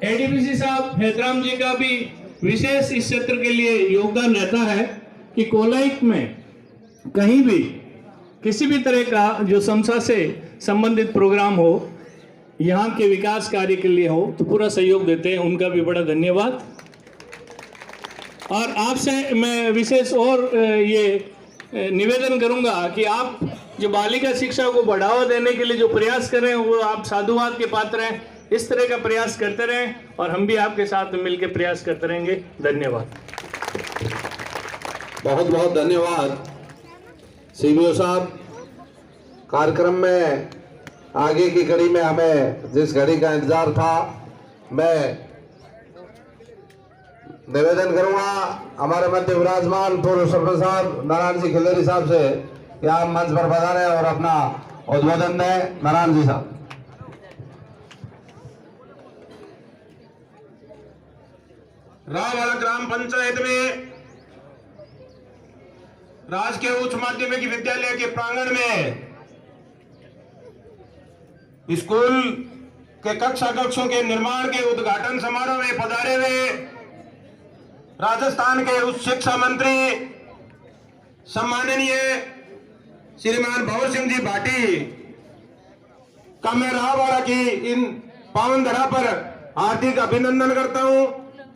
ADPC साहब हैदराम जी का भी विशेष इस क्षेत्र के लिए योगदान रहता है कि कोलाइक में कहीं भी किसी भी तरह का जो संस्था से संबंधित प्रोग्राम हो, यहाँ के विकास कार्य के लिए हो, तो पूरा सहयोग देते हैं। उनका भी बड़ा धन्यवाद। और आपसे मैं विशेष और ये निवेदन करूंगा कि आप जो बालिका शिक्षा को बढ़ावा देने के लिए जो प्रयास कर रहे हैं वो आप साधुवाद के पात्र हैं। इस तरह का प्रयास करते रहें और हम भी आपके साथ मिलकर प्रयास करते रहेंगे। धन्यवाद। बहुत बहुत धन्यवाद सीबीओ साहब। कार्यक्रम में आगे की कड़ी में हमें जिस घड़ी का इंतजार था, मैं निवेदन करूंगा हमारे मध्य विराजमान पूर्व सरपंच साहब नारायण जी खिलेरी साहब से कि आप मंच पर पधारें और अपना उद्बोधन दें। नारायण जी साहब। रावल ग्राम पंचायत में राजकीय उच्च माध्यमिक विद्यालय के प्रांगण में स्कूल के कक्षा कक्षों के निर्माण के उद्घाटन समारोह में पधारे हुए राजस्थान के उच्च शिक्षा मंत्री सम्माननीय श्रीमान भंवर सिंह जी भाटी का मैं राववाड़ा की इन पावन धरा पर हार्दिक अभिनंदन करता हूं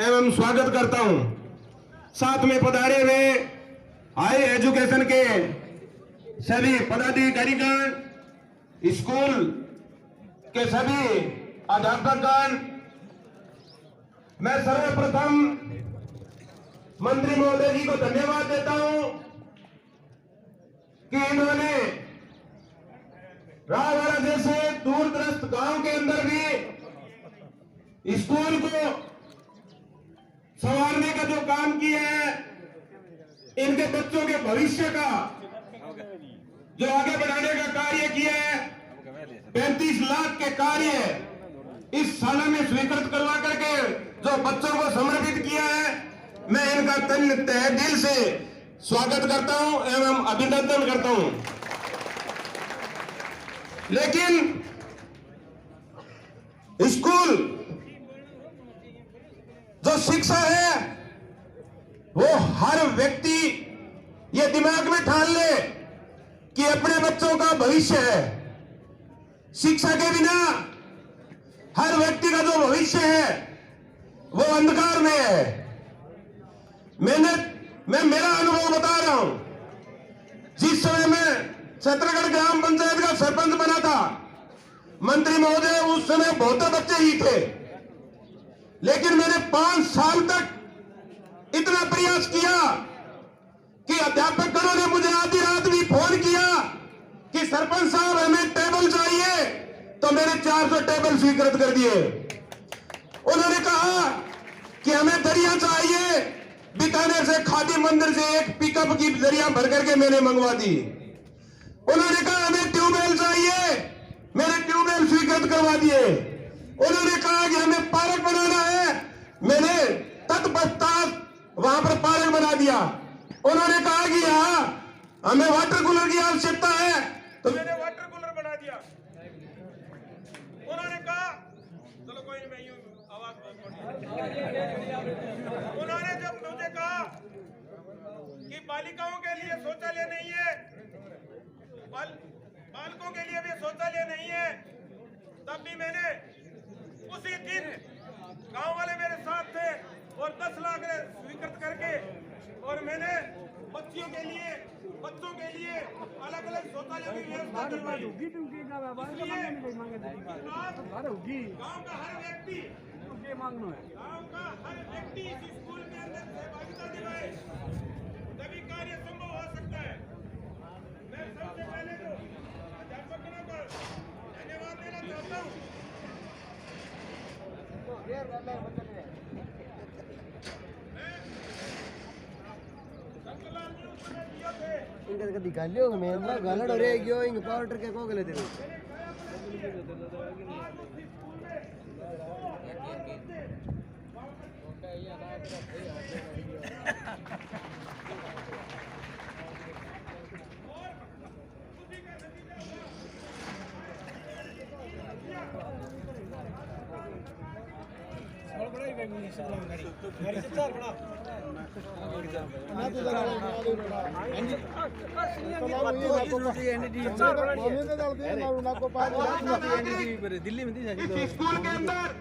एवं स्वागत करता हूं। साथ में पधारे हुए हाई एजुकेशन के सभी पदाधिकारीगण, स्कूल के सभी अध्यापकगण, मैं सर्वप्रथम मंत्री महोदय जी को धन्यवाद देता हूं कि इन्होंने राववाड़ा जैसे दूरदराज गांव के अंदर भी स्कूल को संवारने का जो काम किया है, इनके बच्चों के भविष्य का जो आगे बढ़ाने का कार्य किया है, 35 लाख के कार्य इस साल में स्वीकृत करवा करके जो बच्चों को समर्पित किया है, मैं इनका तहे दिल से स्वागत करता हूं एवं अभिनंदन करता हूं। लेकिन स्कूल जो शिक्षा है वो हर व्यक्ति ये दिमाग में ठान ले कि अपने बच्चों का भविष्य है। शिक्षा के बिना हर व्यक्ति का जो भविष्य है वो अंधकार में है। मैं मेरा अनुभव बता रहा हूं। जिस समय मैं छत्रगढ़ ग्राम पंचायत का सरपंच बना था, मंत्री महोदय उस समय बहुत बच्चे ही थे, लेकिन मैंने 5 साल तक इतना प्रयास किया कि अध्यापकगणों ने मुझे आधी रात भी फोन किया कि सरपंच साहब हमें टेबल चाहिए, तो मैंने 400 टेबल स्वीकृत कर दिए। उन्होंने कहा कि हमें दरिया चाहिए, बीकानेर से खादी मंदिर से एक पिकअप की दरिया भर करके मैंने मंगवा दी। उन्होंने कहा हमें ट्यूबवेल चाहिए, मैंने ट्यूबवेल स्वीकृत करवा दिए। उन्होंने कहा कि हमें पार्क बनाना है, मैंने तत्पश्चात वहां पर पार्क बना दिया। उन्होंने कहा कि यहाँ हमें वाटर कूलर की आवश्यकता है, तो मैंने वाटर कूलर बना दिया। उन्होंने कहा चलो कोई नहीं, मैं यूं आवाज उन्होंने जब मुझे कहा कि बालिकाओं के लिए शौचालय नहीं है, बालकों के लिए भी शौचालय नहीं है, तब भी मैंने उसी दिन गांव वाले मेरे साथ थे और 10 लाख स्वीकृत करके और मैंने बच्चों के लिए अलग अलग शौचालय की व्यवस्था करवाई। गांव का हर व्यक्ति इस स्कूल के अंदर सहभागिता दिलाए, तभी कार्य संभव हो सकता है। मैं सबसे पहले तो अध्यापकों को धन्यवाद देना चाहता हूँ। इनका दिखा लियो मैं गालड़ हो रहे क्यों इन पाउडर के को गले दे दिल्ली में इस स्कूल के अंदर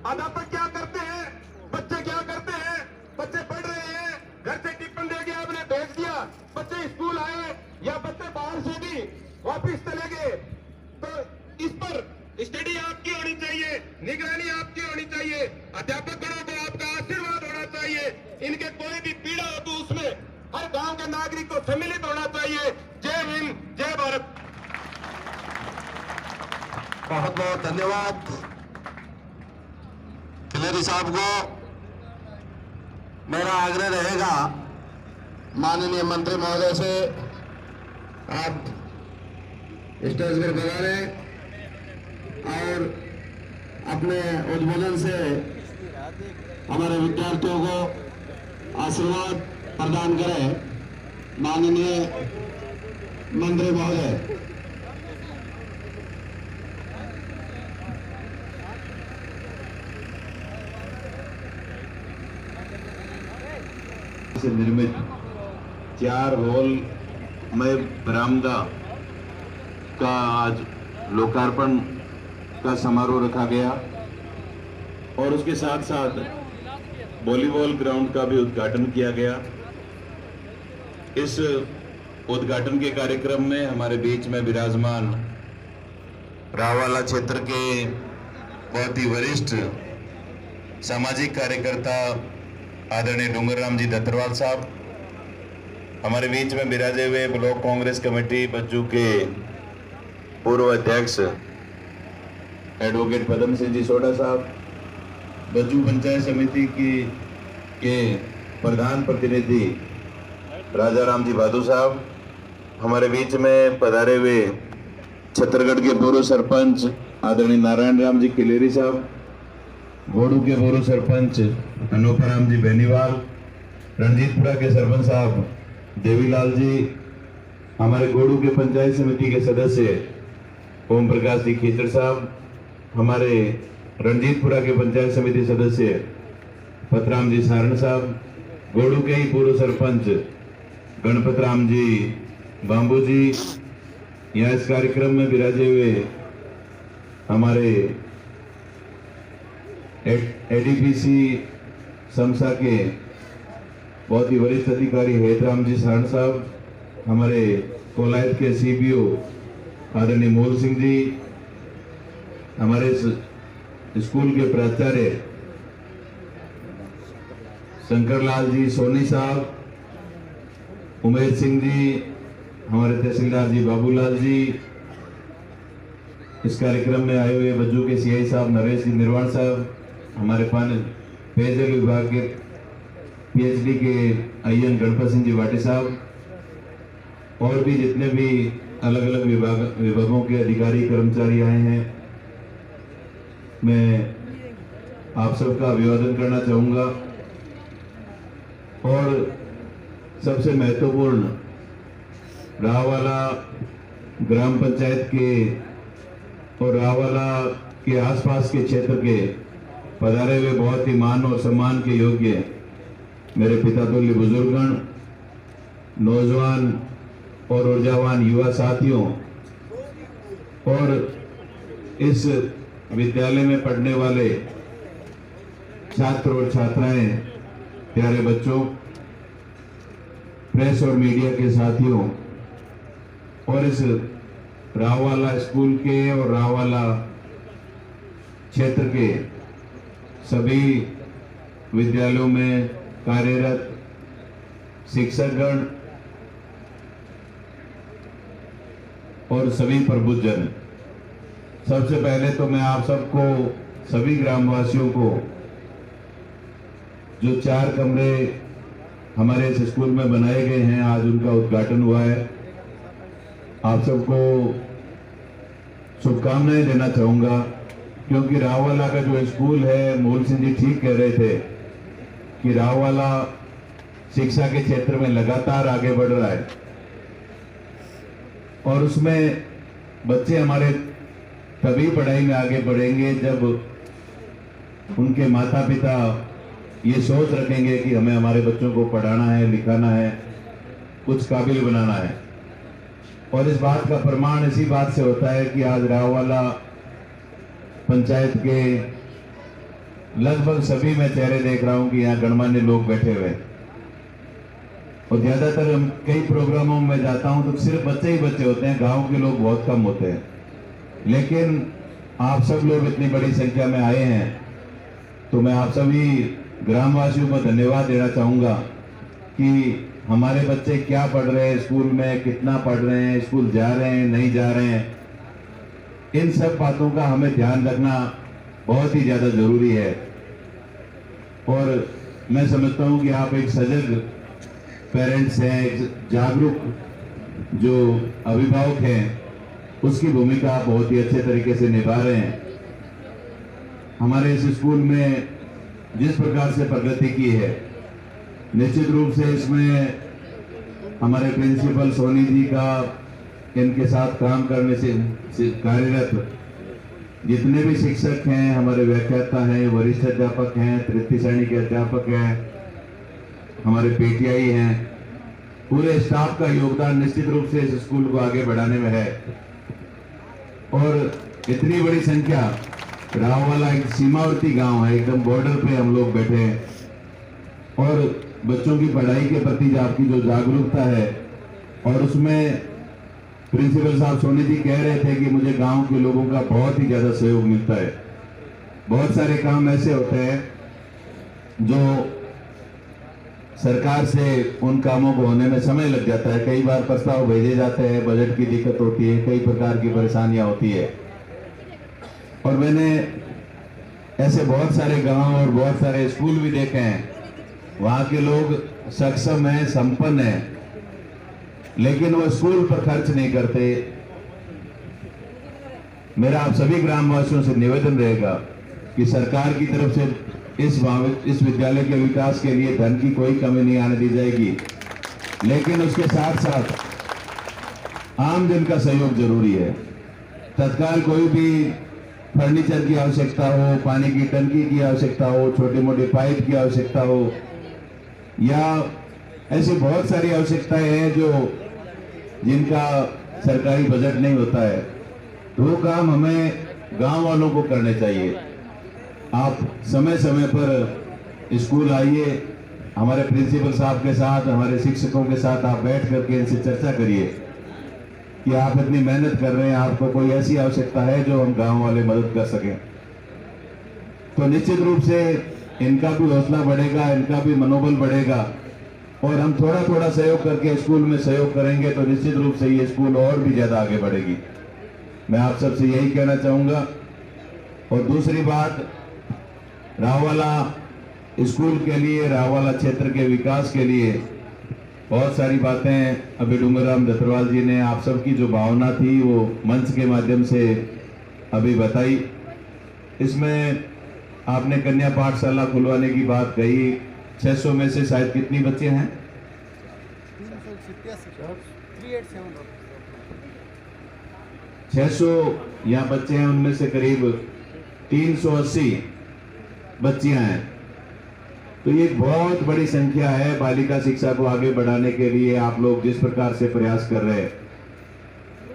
अध्यापक क्या करते हैं, बच्चे क्या करते हैं? बच्चे पढ़ रहे हैं, घर से टिफिन दे के आपने भेज दिया, बच्चे स्कूल आए या बच्चे बाहर से भी वापिस चले गए, तो इस पर स्टडी आपकी होनी चाहिए, निगरानी आपकी होनी चाहिए, अध्यापकों को आपका आशीर्वाद होना चाहिए। इनके कोई भी पीड़ा हो तो उसमें हर गांव के नागरिक को सम्मिलित होना चाहिए। जय हिंद, जय भारत। बहुत बहुत धन्यवाद खिलेरी साहब को। मेरा आग्रह रहेगा माननीय मंत्री महोदय से, आप स्टेज पर पधारें और अपने उद्बोधन से हमारे विद्यार्थियों को आशीर्वाद प्रदान करें। माननीय मंत्री महोदय। से निर्मित 4 हॉल में बरामदा का आज लोकार्पण का समारोह रखा गया और उसके साथ साथ वॉलीबॉल ग्राउंड का भी उद्घाटन किया गया। इस उद्घाटन के कार्यक्रम में हमारे बीच में विराजमान राववाला क्षेत्र के बहुत ही वरिष्ठ सामाजिक कार्यकर्ता आदरणीय डूंगरराम जी दत्तरवाल साहब, हमारे बीच में विराजे हुए ब्लॉक कांग्रेस कमेटी बज्जू के पूर्व अध्यक्ष एडवोकेट पदम सिंह जी सोडा साहब, बज्जू पंचायत समिति के प्रधान प्रतिनिधि राजा राम जी भादू साहब, हमारे बीच में पधारे हुए छत्तरगढ़ के पूर्व सरपंच आदरणीय नारायण राम जी खिलेरी साहब, गोडू के पूर्व सरपंच अनोपराम जी बेनीवाल, रणजीतपुरा के सरपंच साहब देवीलाल जी, हमारे गोडू के पंचायत समिति के सदस्य ओम प्रकाश जी खीचड़ साहब, हमारे रणजीतपुरा के पंचायत समिति सदस्य पतराम जी सारण साहब, गोडू के ही पूर्व सरपंच गणपत राम जी बांबू जी, यहाँ इस कार्यक्रम में विराजे हुए हमारे एडीपीसी समसा के बहुत ही वरिष्ठ अधिकारी हेतराम जी सारण साहब, हमारे कोलायत के सीबीओ आदरणीय मोल सिंह जी, हमारे स्कूल के प्राचार्य शंकरलाल जी सोनी साहब, उमेश सिंह जी, हमारे तहसीलदार जी बाबूलाल जी, इस कार्यक्रम में आए हुए बज्जू के सीआई साहब नरेश जी निर्वाण साहब, हमारे पेयजल विभाग के पीएचडी के आईएन गणपत सिंह जी वाटे साहब, और भी जितने भी अलग अलग विभागों के अधिकारी कर्मचारी आए हैं, मैं आप सबका अभिवादन करना चाहूँगा। और सबसे महत्वपूर्ण राववाला ग्राम पंचायत के और राववाला के आसपास के क्षेत्र के पधारे हुए बहुत ही मान और सम्मान के योग्य मेरे पिता तुल्य बुजुर्गगण, नौजवान और ऊर्जावान युवा साथियों, और इस विद्यालय में पढ़ने वाले छात्र और छात्राएं, प्यारे बच्चों, प्रेस और मीडिया के साथियों, और इस राववाला स्कूल के और राववाला क्षेत्र के सभी विद्यालयों में कार्यरत शिक्षकगण और सभी प्रबुद्धजन, सबसे पहले तो मैं आप सबको, सभी ग्रामवासियों को, जो 4 कमरे हमारे इस स्कूल में बनाए गए हैं, आज उनका उद्घाटन हुआ है, आप सबको शुभकामनाएं देना चाहूँगा। क्योंकि राववाला का जो स्कूल है, मोल सिंह जी ठीक कह रहे थे कि राववाला शिक्षा के क्षेत्र में लगातार आगे बढ़ रहा है, और उसमें बच्चे हमारे तभी पढ़ाई में आगे बढ़ेंगे जब उनके माता पिता ये सोच रखेंगे कि हमें हमारे बच्चों को पढ़ाना है, लिखाना है, कुछ काबिल बनाना है। और इस बात का प्रमाण इसी बात से होता है कि आज राववाला पंचायत के लगभग सभी मैं चेहरे देख रहा हूं कि यहाँ गणमान्य लोग बैठे हुए हैं। और ज्यादातर हम कई प्रोग्रामों में जाता हूं तो सिर्फ बच्चे ही बच्चे होते हैं, गांव के लोग बहुत कम होते हैं। लेकिन आप सब लोग इतनी बड़ी संख्या में आए हैं तो मैं आप सभी ग्रामवासियों को धन्यवाद देना चाहूँगा कि हमारे बच्चे क्या पढ़ रहे हैं स्कूल में, कितना पढ़ रहे हैं, स्कूल जा रहे हैं, नहीं जा रहे हैं, इन सब बातों का हमें ध्यान रखना बहुत ही ज़्यादा ज़रूरी है। और मैं समझता हूँ कि आप एक सजग पेरेंट्स हैं, एक जागरूक जो अभिभावक हैं, उसकी भूमिका आप बहुत ही अच्छे तरीके से निभा रहे हैं। हमारे इस स्कूल में जिस प्रकार से प्रगति की है, निश्चित रूप से इसमें हमारे प्रिंसिपल सोनी जी का, इनके साथ काम करने से कार्यरत जितने भी शिक्षक हैं, हमारे व्याख्याता हैं, वरिष्ठ अध्यापक हैं, तृतीय श्रेणी के अध्यापक हैं, हमारे पीटीआई हैं, पूरे स्टाफ का योगदान निश्चित रूप से इस स्कूल को आगे बढ़ाने में है। और इतनी बड़ी संख्या, राववाला एक सीमावर्ती गांव है, एकदम बॉर्डर पे हम लोग बैठे हैं, और बच्चों की पढ़ाई के प्रति आपकी जो जागरूकता है, और उसमें प्रिंसिपल साहब सोनी जी कह रहे थे कि मुझे गांव के लोगों का बहुत ही ज़्यादा सहयोग मिलता है। बहुत सारे काम ऐसे होते हैं जो सरकार से उन कामों को होने में समय लग जाता है, कई बार प्रस्ताव भेजे जाते हैं, बजट की दिक्कत होती है, कई प्रकार की परेशानियां होती है। और मैंने ऐसे बहुत सारे गांव और बहुत सारे स्कूल भी देखे हैं, वहाँ के लोग सक्षम हैं, संपन्न हैं, लेकिन वो स्कूल पर खर्च नहीं करते। मेरा आप सभी ग्रामवासियों से निवेदन रहेगा कि सरकार की तरफ से इस विद्यालय के विकास के लिए धन की कोई कमी नहीं आने दी जाएगी, लेकिन उसके साथ साथ आम जन का सहयोग जरूरी है। तत्काल कोई भी फर्नीचर की आवश्यकता हो, पानी की टंकी की आवश्यकता हो, छोटे मोटे पाइप की आवश्यकता हो, या ऐसी बहुत सारी आवश्यकताएं हैं जिनका सरकारी बजट नहीं होता है, तो वो काम हमें गांव वालों को करने चाहिए। आप समय समय पर स्कूल आइए, हमारे प्रिंसिपल साहब के साथ, हमारे शिक्षकों के साथ आप बैठ करके इनसे चर्चा करिए कि आप इतनी मेहनत कर रहे हैं, आपको कोई ऐसी आवश्यकता है जो हम गांव वाले मदद कर सकें। तो निश्चित रूप से इनका भी हौसला बढ़ेगा, इनका भी मनोबल बढ़ेगा, और हम थोड़ा थोड़ा सहयोग करके स्कूल में सहयोग करेंगे तो निश्चित रूप से ये स्कूल और भी ज्यादा आगे बढ़ेगी। मैं आप सबसे यही कहना चाहूंगा। और दूसरी बात, राववाला स्कूल के लिए, राववाला क्षेत्र के विकास के लिए बहुत सारी बातें अभी डूंगरराम दत्तरवाल जी ने, आप सबकी जो भावना थी वो मंच के माध्यम से अभी बताई। इसमें आपने कन्या पाठशाला खुलवाने की बात कही। 600 में से शायद कितनी बच्चे हैं? 600 यहाँ बच्चे हैं, उनमें से करीब 380 बच्चियां हैं। तो ये बहुत बड़ी संख्या है। बालिका शिक्षा को आगे बढ़ाने के लिए आप लोग जिस प्रकार से प्रयास कर रहे हैं,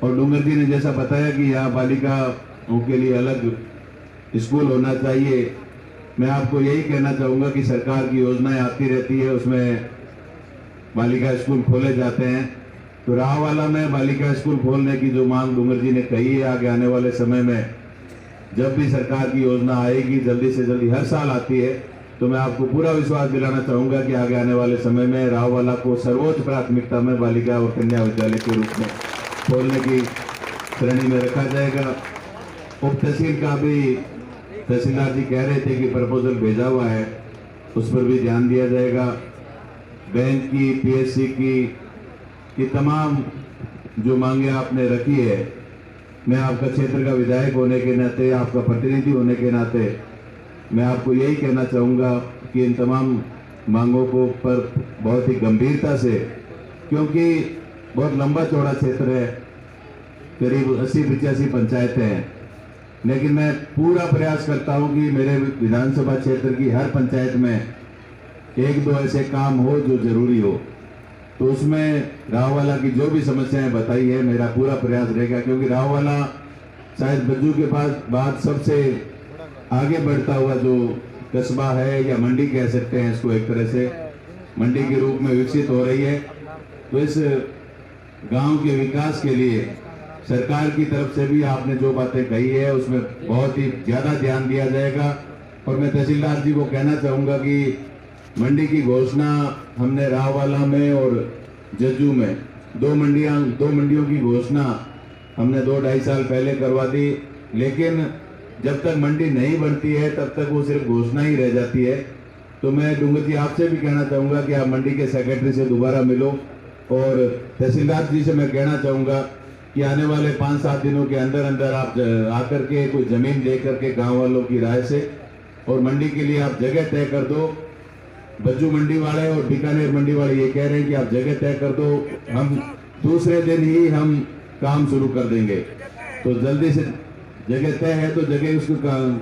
और डूंगर जी ने जैसा बताया कि यहाँ बालिकाओं के लिए अलग स्कूल होना चाहिए, मैं आपको यही कहना चाहूँगा कि सरकार की योजनाएं आती रहती है, उसमें बालिका स्कूल खोले जाते हैं। तो राववाला में बालिका स्कूल खोलने की जो मांग डूंगर जी ने कही है, आगे आने वाले समय में जब भी सरकार की योजना आएगी, जल्दी से जल्दी हर साल आती है, तो मैं आपको पूरा विश्वास दिलाना चाहूँगा कि आगे आने वाले समय में राववाला को सर्वोच्च प्राथमिकता में बालिका और कन्या विद्यालय के रूप में खोलने की श्रेणी में रखा जाएगा। उप तहसील का भी तहसीलदार जी कह रहे थे कि प्रपोजल भेजा हुआ है, उस पर भी ध्यान दिया जाएगा। बैंक की, पीएससी की, ये तमाम जो मांगे आपने रखी है, मैं आपका क्षेत्र का विधायक होने के नाते, आपका प्रतिनिधि होने के नाते मैं आपको यही कहना चाहूँगा कि इन तमाम मांगों को पर बहुत ही गंभीरता से, क्योंकि बहुत लंबा चौड़ा क्षेत्र है, करीब 80-85 पंचायतें हैं, लेकिन मैं पूरा प्रयास करता हूं कि मेरे विधानसभा क्षेत्र की हर पंचायत में एक दो ऐसे काम हो जो जरूरी हो। तो उसमें राववाला की जो भी समस्याएं बताई है, मेरा पूरा प्रयास रहेगा, क्योंकि राववाला शायद बज्जू के पास बाद सबसे आगे बढ़ता हुआ जो कस्बा है, या मंडी कह सकते हैं इसको, एक तरह से मंडी के रूप में विकसित हो रही है। तो इस गांव के विकास के लिए सरकार की तरफ से भी आपने जो बातें कही है उसमें बहुत ही ज्यादा ध्यान दिया जाएगा। और मैं तहसीलदार जी को कहना चाहूंगा कि मंडी की घोषणा हमने राववाला में और जज्जू में दो मंडियों की घोषणा हमने 2-2.5 साल पहले करवा दी, लेकिन जब तक मंडी नहीं बनती है तब तक वो सिर्फ घोषणा ही रह जाती है। तो मैं डूंगर जी आपसे भी कहना चाहूंगा कि आप मंडी के सेक्रेटरी से दोबारा मिलो, और तहसीलदार जी से मैं कहना चाहूंगा कि आने वाले 5-7 दिनों के अंदर अंदर आप आकर के कोई जमीन दे करके गांव वालों की राय से, और मंडी के लिए आप जगह तय कर दो। बज्जू मंडी वाले और बीकानेर मंडी वाले ये कह रहे हैं कि आप जगह तय कर दो, हम दूसरे दिन ही हम काम शुरू कर देंगे। तो जल्दी से जगह तय है तो जगह उसको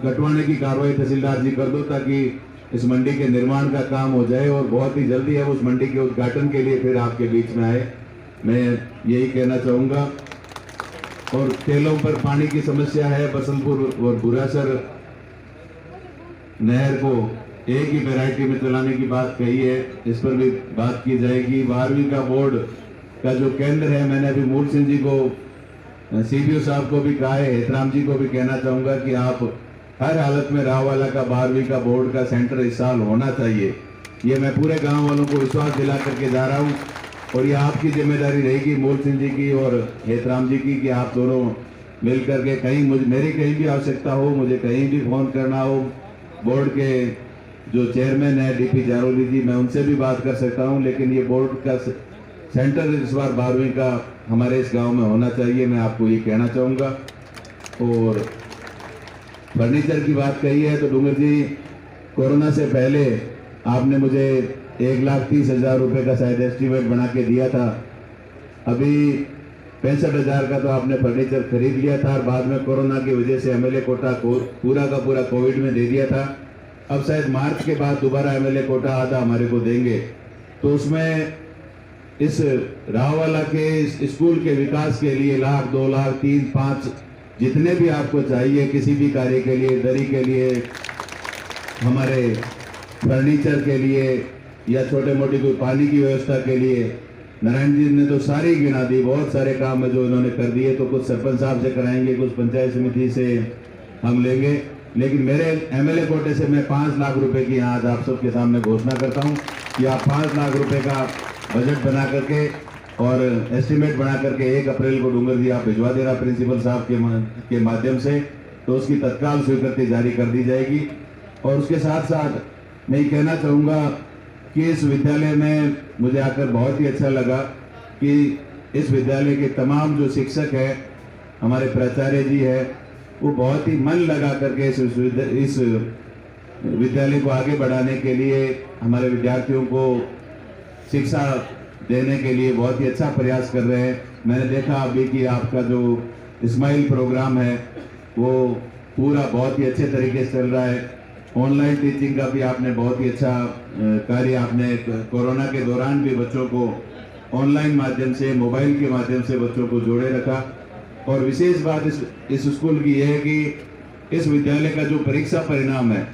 कटवाने की कार्रवाई तहसीलदार जी कर दो, ताकि इस मंडी के निर्माण का काम हो जाए और बहुत ही जल्दी है उस मंडी के उद्घाटन के लिए फिर आपके बीच में आए। मैं यही कहना चाहूँगा। और तेलों पर पानी की समस्या है, बसंतपुर और बुरासर नहर को एक ही वैरायटी में चलाने की बात कही है, इस पर भी बात की जाएगी। 12वीं का बोर्ड का जो केंद्र है, मैंने अभी मूल सिंह जी को, सीबीओ साहब को भी कहा है, हेतराम जी को भी कहना चाहूंगा कि आप हर हालत में राववाला का 12वीं का बोर्ड का सेंटर इस साल होना चाहिए। ये मैं पूरे गांव वालों को विश्वास दिला करके जा रहा हूं, और ये आपकी जिम्मेदारी रहेगी मूल सिंह जी की और हेतराम जी की, कि आप दोनों मिल करके कहीं मेरी कहीं भी आवश्यकता हो, मुझे कहीं भी फोन करना हो, बोर्ड के जो चेयरमैन है डीपी जारोली जी, मैं उनसे भी बात कर सकता हूं। लेकिन ये बोर्ड का सेंटर इस बार 12वीं का हमारे इस गांव में होना चाहिए, मैं आपको ये कहना चाहूँगा। और फर्नीचर की बात कही है तो डूंगर जी, कोरोना से पहले आपने मुझे 1,30,000 रुपये का शायद एस्टीमेट बना के दिया था। अभी 65,000 का तो आपने फर्नीचर खरीद लिया था, और बाद में कोरोना की वजह से एमएलए कोटा को पूरा का पूरा कोविड में दे दिया था। अब शायद मार्च के बाद दोबारा एमएलए कोटा आधा हमारे को देंगे। तो उसमें इस राववाला के इस स्कूल के विकास के लिए 1 लाख, 2 लाख, 3, 5 जितने भी आपको चाहिए किसी भी कार्य के लिए, दरी के लिए, हमारे फर्नीचर के लिए, या छोटे मोटी कोई पानी की व्यवस्था के लिए, नारायण जी ने तो सारी गिना दी, बहुत सारे काम है जो इन्होंने कर दिए। तो कुछ सरपंच साहब से कराएंगे, कुछ पंचायत समिति से हम लेंगे, लेकिन मेरे एमएलए कोटे से मैं 5 लाख रुपए की आज आप सबके सामने घोषणा करता हूं कि आप 5 लाख रुपए का बजट बना करके और एस्टीमेट बना करके 1 अप्रैल को डूंगर जी आप भिजवा देना प्रिंसिपल साहब के माध्यम से, तो उसकी तत्काल स्वीकृति जारी कर दी जाएगी। और उसके साथ साथ मैं ये कहना चाहूँगा कि इस विद्यालय में मुझे आकर बहुत ही अच्छा लगा कि इस विद्यालय के तमाम जो शिक्षक हैं, हमारे प्राचार्य जी हैं, वो बहुत ही मन लगा करके इस विद्यालय को आगे बढ़ाने के लिए, हमारे विद्यार्थियों को शिक्षा देने के लिए बहुत ही अच्छा प्रयास कर रहे हैं। मैंने देखा अभी कि आपका जो स्माइल प्रोग्राम है वो पूरा बहुत ही अच्छे तरीके से चल रहा है। ऑनलाइन टीचिंग का भी आपने बहुत ही अच्छा कार्य, आपने कोरोना के दौरान भी बच्चों को ऑनलाइन माध्यम से, मोबाइल के माध्यम से बच्चों को जोड़े रखा। और विशेष बात इस स्कूल की यह है कि इस विद्यालय का जो परीक्षा परिणाम है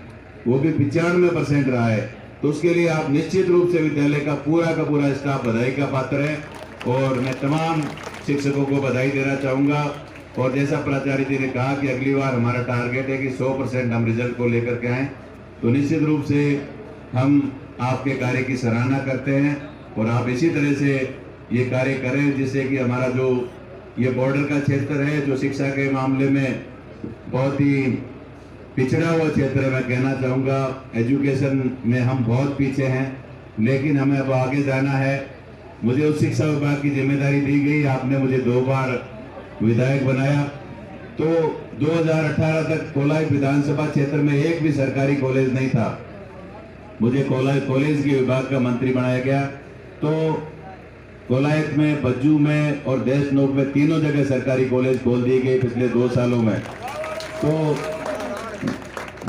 वो भी 95% रहा है। तो उसके लिए आप निश्चित रूप से विद्यालय का पूरा स्टाफ बधाई का पात्र है, और मैं तमाम शिक्षकों को बधाई देना चाहूँगा। और जैसा प्राचार्य जी ने कहा कि अगली बार हमारा टारगेट है कि 100% हम रिजल्ट को लेकर के आएँ, तो निश्चित रूप से हम आपके कार्य की सराहना करते हैं, और आप इसी तरह से ये कार्य करें जिससे कि हमारा जो ये बॉर्डर का क्षेत्र है, जो शिक्षा के मामले में बहुत ही पिछड़ा हुआ क्षेत्र है, मैं कहना चाहूँगा एजुकेशन में हम बहुत पीछे हैं, लेकिन हमें अब आगे जाना है। मुझे उस शिक्षा विभाग की जिम्मेदारी दी गई, आपने मुझे 2 बार विधायक बनाया, तो 2018 तक कोलायत विधानसभा क्षेत्र में एक भी सरकारी कॉलेज नहीं था। मुझे कोलायत कॉलेज के विभाग का मंत्री बनाया गया, तो कोलायत में, बज्जू में और देशनोक में तीनों जगह सरकारी कॉलेज खोल दिए गए पिछले 2 सालों में। तो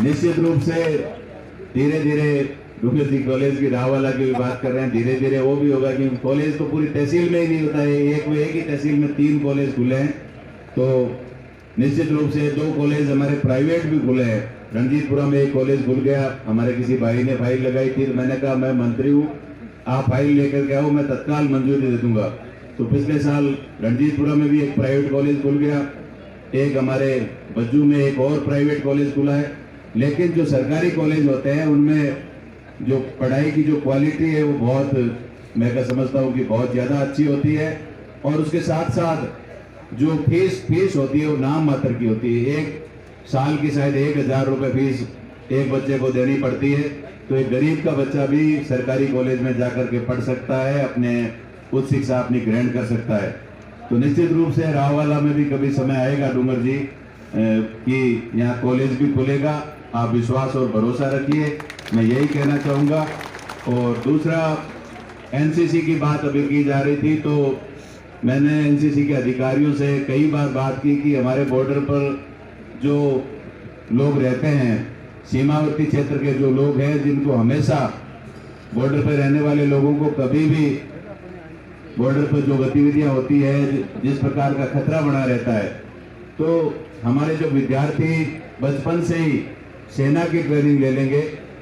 निश्चित रूप से धीरे धीरे डूंगर जी कॉलेज की रावला की भी बात कर रहे हैं, धीरे धीरे वो भी होगा कि कॉलेज तो पूरी तहसील में ही नहीं होता है, एक ही तहसील में 3 कॉलेज खुले हैं। तो निश्चित रूप से 2 कॉलेज हमारे प्राइवेट भी खुले हैं। रणजीतपुरा में एक कॉलेज खुल गया, हमारे किसी भाई ने फाइल लगाई थी, मैंने कहा मैं मंत्री हूँ, आप फाइल लेकर के आओ, मैं तत्काल मंजूरी दे दूंगा। तो पिछले साल रणजीतपुरा में भी एक प्राइवेट कॉलेज खुल गया, एक हमारे बज्जू में एक और प्राइवेट कॉलेज खुला है। लेकिन जो सरकारी कॉलेज होते हैं उनमें जो पढ़ाई की जो क्वालिटी है वो बहुत, मैं क्या समझता हूँ कि बहुत ज़्यादा अच्छी होती है, और उसके साथ साथ जो फीस होती है वो नाम मात्र की होती है। एक साल की शायद 1000 रुपये फीस एक बच्चे को देनी पड़ती है। तो एक गरीब का बच्चा भी सरकारी कॉलेज में जाकर के पढ़ सकता है, अपने उच्च शिक्षा अपनी ग्रहण कर सकता है। तो निश्चित रूप से राववाला में भी कभी समय आएगा डूंगर जी कि यहाँ कॉलेज भी खुलेगा, आप विश्वास और भरोसा रखिए, मैं यही कहना चाहूँगा। और दूसरा, एनसीसी की बात अभी की जा रही थी, तो मैंने एनसीसी के अधिकारियों से कई बार बात की कि हमारे बॉर्डर पर जो लोग रहते हैं, सीमावर्ती क्षेत्र के जो लोग हैं, जिनको हमेशा बॉर्डर पर रहने वाले लोगों को कभी भी बॉर्डर पर जो गतिविधियां होती है, जिस प्रकार का खतरा बना रहता है, तो हमारे जो विद्यार्थी बचपन से ही सेना की ट्रेनिंग ले लेंगे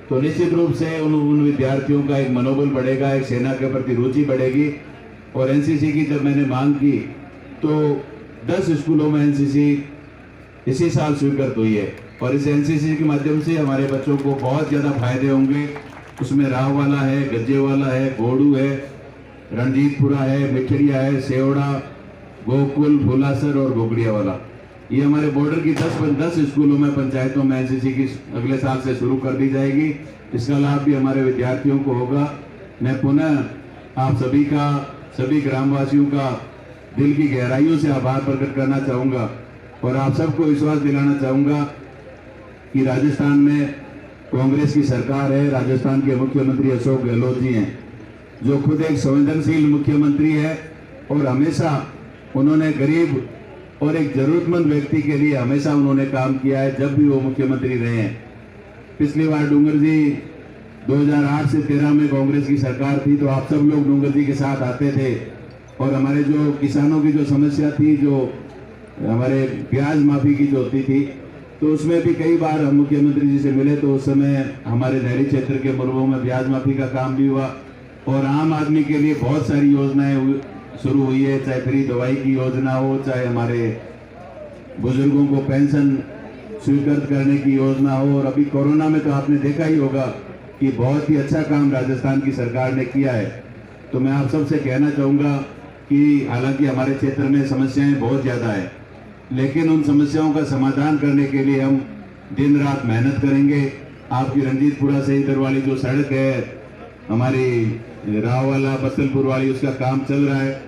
तो निश्चित रूप से उन विद्यार्थियों का एक मनोबल बढ़ेगा, एक सेना के प्रति रुचि बढ़ेगी। और एनसीसी की जब मैंने मांग की तो 10 स्कूलों में एनसीसी इसी साल स्वीकृत हुई है, और इस एनसीसी के माध्यम से हमारे बच्चों को बहुत ज़्यादा फायदे होंगे। उसमें राववाला है, गज्जेवाला है, गोड़ू है, रणजीतपुरा है, मिठड़िया है, सेवड़ा, गोकुल, फुलासर और गोगड़िया वाला, ये हमारे बॉर्डर की 10 स्कूलों में, पंचायतों में एनसीसी की अगले साल से शुरू कर दी जाएगी। इसका लाभ भी हमारे विद्यार्थियों को होगा। मैं पुनः आप सभी का, सभी ग्रामवासियों का दिल की गहराइयों से आभार प्रकट करना चाहूँगा, और आप सबको विश्वास दिलाना चाहूँगा कि राजस्थान में कांग्रेस की सरकार है, राजस्थान के मुख्यमंत्री अशोक गहलोत जी हैं, जो खुद एक संवेदनशील मुख्यमंत्री है, और हमेशा उन्होंने गरीब और एक जरूरतमंद व्यक्ति के लिए हमेशा उन्होंने काम किया है, जब भी वो मुख्यमंत्री रहे हैं। पिछली बार डूंगर जी 2008 से 13 में कांग्रेस की सरकार थी, तो आप सब लोग डूंगर जी के साथ आते थे, और हमारे जो किसानों की जो समस्या थी, जो हमारे ब्याज माफी की जो होती थी, तो उसमें भी कई बार हम मुख्यमंत्री जी से मिले, तो उस समय हमारे नहरी क्षेत्र के मुर्गों में ब्याज माफी का काम भी हुआ, और आम आदमी के लिए बहुत सारी योजनाएं शुरू हुई है, चाहे फ्री दवाई की योजना हो, चाहे हमारे बुजुर्गों को पेंशन स्वीकृत करने की योजना हो, और अभी कोरोना में तो आपने देखा ही होगा कि बहुत ही अच्छा काम राजस्थान की सरकार ने किया है। तो मैं आप सबसे कहना चाहूँगा कि हालांकि हमारे क्षेत्र में समस्याएं बहुत ज़्यादा है, लेकिन उन समस्याओं का समाधान करने के लिए हम दिन रात मेहनत करेंगे। आपकी रणजीतपुरा से इधर वाली जो सड़क है हमारी राववाला बसलपुर वाली, उसका काम चल रहा है,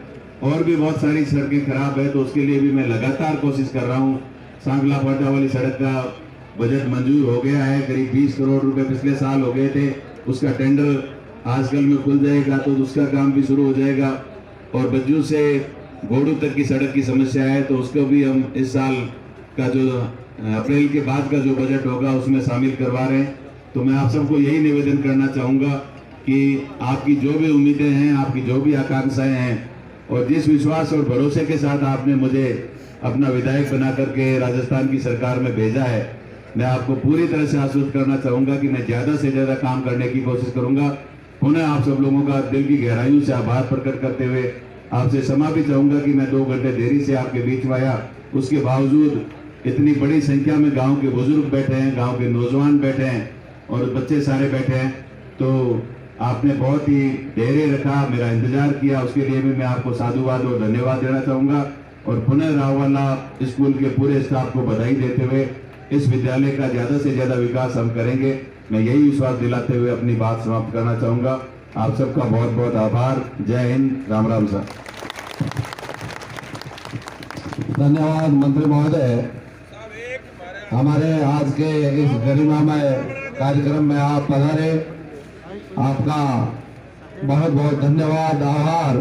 और भी बहुत सारी सड़कें खराब है, तो उसके लिए भी मैं लगातार कोशिश कर रहा हूँ। सांगला फाटा वाली सड़क का बजट मंजूर हो गया है, करीब 20 करोड़ रुपए पिछले साल हो गए थे, उसका टेंडर आजकल में खुल जाएगा, तो उसका काम भी शुरू हो जाएगा। और बज्जू से गोड़ू तक की सड़क की समस्या है, तो उसको भी हम इस साल का जो अप्रैल के बाद का जो बजट होगा उसमें शामिल करवा रहे हैं। तो मैं आप सबको यही निवेदन करना चाहूँगा कि आपकी जो भी उम्मीदें हैं, आपकी जो भी आकांक्षाएं हैं, और जिस विश्वास और भरोसे के साथ आपने मुझे अपना विधायक बना करके राजस्थान की सरकार में भेजा है, मैं आपको पूरी तरह से आश्वस्त करना चाहूँगा कि मैं ज़्यादा से ज़्यादा काम करने की कोशिश करूँगा। पुनः आप सब लोगों का दिल की गहराइयों से आभार प्रकट करते हुए आपसे क्षमा भी चाहूँगा कि मैं 2 घंटे देरी से आपके बीच में आया, उसके बावजूद इतनी बड़ी संख्या में गाँव के बुजुर्ग बैठे हैं, गाँव के नौजवान बैठे हैं, और बच्चे सारे बैठे हैं, तो आपने बहुत ही धैर्य रखा, मेरा इंतजार किया, उसके लिए भी मैं आपको साधुवाद और धन्यवाद देना चाहूँगा। और पुनः राववाला स्कूल के पूरे स्टाफ को बधाई देते हुए इस विद्यालय का ज़्यादा से ज़्यादा विकास हम करेंगे, मैं यही विश्वास दिलाते हुए अपनी बात समाप्त करना चाहूँगा। आप सबका बहुत बहुत आभार। जय हिंद, राम राम सर। धन्यवाद मंत्री महोदय। हमारे आज के इस गरिमामय कार्यक्रम में आप पधारे, आपका बहुत बहुत धन्यवाद, आभार।